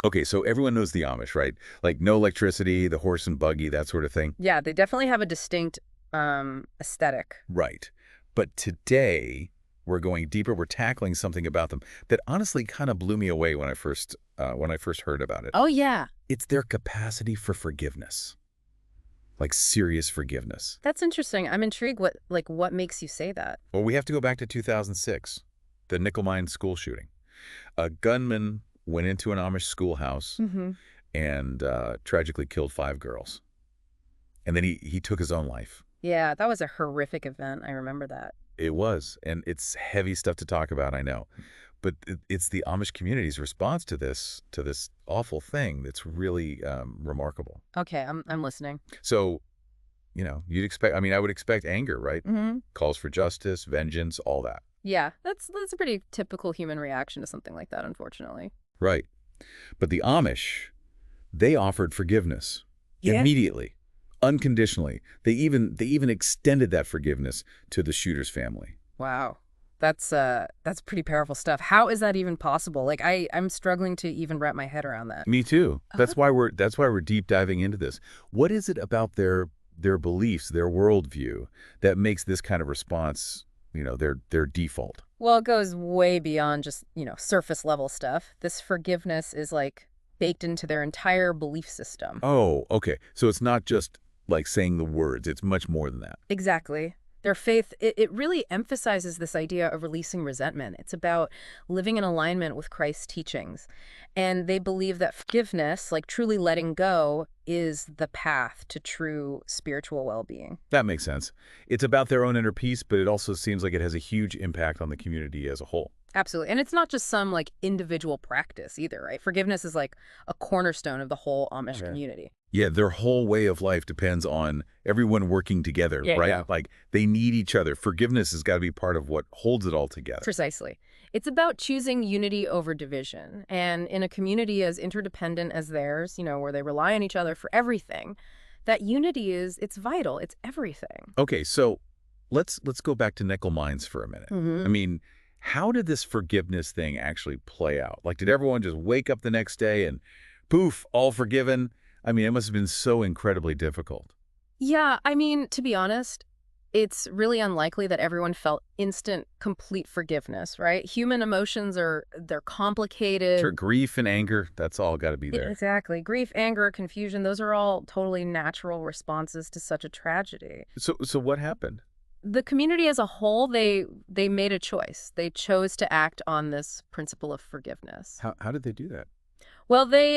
Okay, so everyone knows the Amish, right? Like no electricity, the horse and buggy, that sort of thing. Yeah, they definitely have a distinct aesthetic. Right. But today, we're going deeper. We're tackling something about them that honestly kind of blew me away when I first heard about it. Oh, yeah. It's their capacity for forgiveness, like serious forgiveness. That's interesting. I'm intrigued what makes you say that? Well, we have to go back to 2006, the Nickel Mine school shooting. A gunman went into an Amish schoolhouse Hmm. and tragically killed 5 girls. And then he took his own life. Yeah, that was a horrific event. I remember that. It was, and it's heavy stuff to talk about, I know. But it's the Amish community's response to this awful thing that's really remarkable. Okay, I'm listening. So, you'd expect, I mean, I would expect anger, right? Hmm. Calls for justice, vengeance, all that. Yeah, that's a pretty typical human reaction to something like that, unfortunately. Right. But the Amish, they offered forgiveness Yeah. immediately, unconditionally. They even extended that forgiveness to the shooter's family. Wow. That's pretty powerful stuff. How is that even possible? Like I'm struggling to even wrap my head around that. Me too. Uh, That's why we're deep diving into this. What is it about their beliefs, their worldview, that makes this kind of response, their default? Well, it goes way beyond just, surface level stuff. This forgiveness is like baked into their entire belief system. Oh, okay. So it's not just like saying the words. It's much more than that. Exactly. Their faith, it really emphasizes this idea of releasing resentment. It's about living in alignment with Christ's teachings. And they believe that forgiveness, like truly letting go, is the path to true spiritual well-being. That makes sense. It's about their own inner peace, but it also seems like it has a huge impact on the community as a whole. Absolutely. And it's not just some like individual practice either, right? Forgiveness is like a cornerstone of the whole Amish community. Yeah, their whole way of life depends on everyone working together, Yeah, right? yeah. Like they need each other. Forgiveness has got to be part of what holds it all together. Precisely. It's about choosing unity over division. And in a community as interdependent as theirs, where they rely on each other for everything, that unity it's vital. It's everything. Okay, so let's go back to nickel mines for a minute. I Hmm. mean, how did this forgiveness thing actually play out? Like, did everyone just wake up the next day and poof, all forgiven? I mean, it must have been so incredibly difficult. Yeah, I mean, to be honest, it's really unlikely that everyone felt instant, complete forgiveness, right? Human emotions they're Sure, complicated. grief and anger, that's all got to be there. Exactly. Grief, anger, confusion, those are all totally natural responses to such a tragedy. So what happened? The community as a whole, they made a choice. They chose to act on this principle of forgiveness. How did they do that? Well, they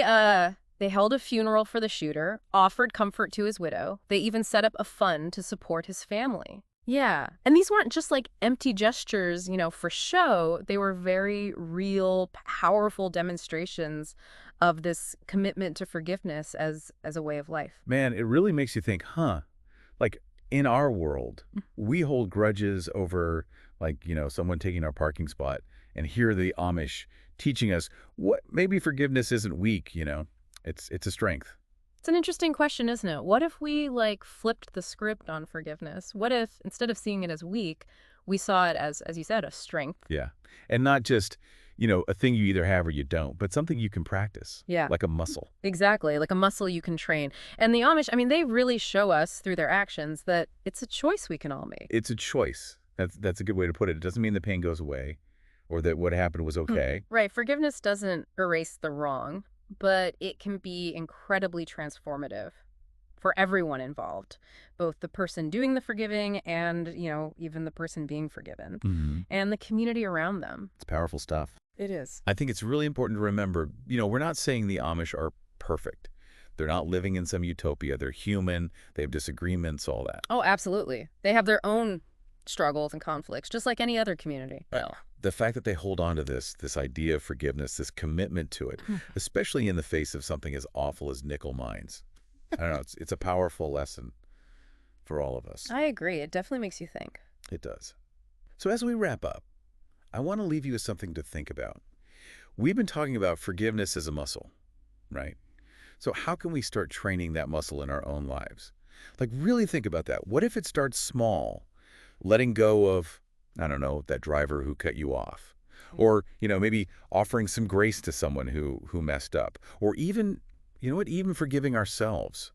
held a funeral for the shooter, offered comfort to his widow. They even set up a fund to support his family. Yeah. And these weren't just like empty gestures, for show. They were very real, powerful demonstrations of this commitment to forgiveness as a way of life. Man, it really makes you think, huh? Like in our world, we hold grudges over like, someone taking our parking spot. And here are the Amish teaching us what maybe forgiveness isn't weak. It's a strength. It's an interesting question, isn't it? What if we like flipped the script on forgiveness? What if instead of seeing it as weak, we saw it as you said, a strength? Yeah. And not just, a thing you either have or you don't, but something you can practice, Yeah, like a muscle. exactly. Like a muscle you can train. And the Amish, I mean, they really show us through their actions that it's a choice we can all make. It's a choice. That's a good way to put it. It doesn't mean the pain goes away or that what happened was okay. Right. Forgiveness doesn't erase the wrong, but it can be incredibly transformative for everyone involved, both the person doing the forgiving and, even the person being forgiven and the community around them. It's powerful stuff. It is. I think it's really important to remember, we're not saying the Amish are perfect. They're not living in some utopia. They're human. They have disagreements, all that. Oh, absolutely. They have their own struggles and conflicts, just like any other community. Well, the fact that they hold on to this idea of forgiveness, this commitment to it, especially in the face of something as awful as nickel mines, I don't know, it's a powerful lesson for all of us. I agree. It definitely makes you think. It does. So as we wrap up, I want to leave you with something to think about. We've been talking about forgiveness as a muscle, right? So how can we start training that muscle in our own lives? Like really think about that. What if it starts small, letting go of, I don't know, that driver who cut you off? Or, maybe offering some grace to someone who messed up. Or even, even forgiving ourselves.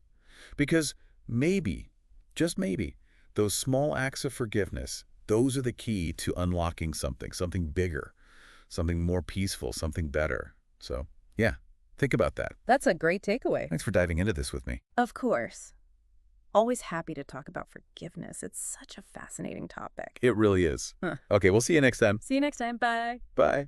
Because maybe, just maybe, those small acts of forgiveness, those are the key to unlocking something bigger, something more peaceful, something better. So, yeah, think about that. That's a great takeaway. Thanks for diving into this with me. Of course. Always happy to talk about forgiveness. It's such a fascinating topic. It really is. Okay, we'll see you next time. See you next time. Bye. Bye.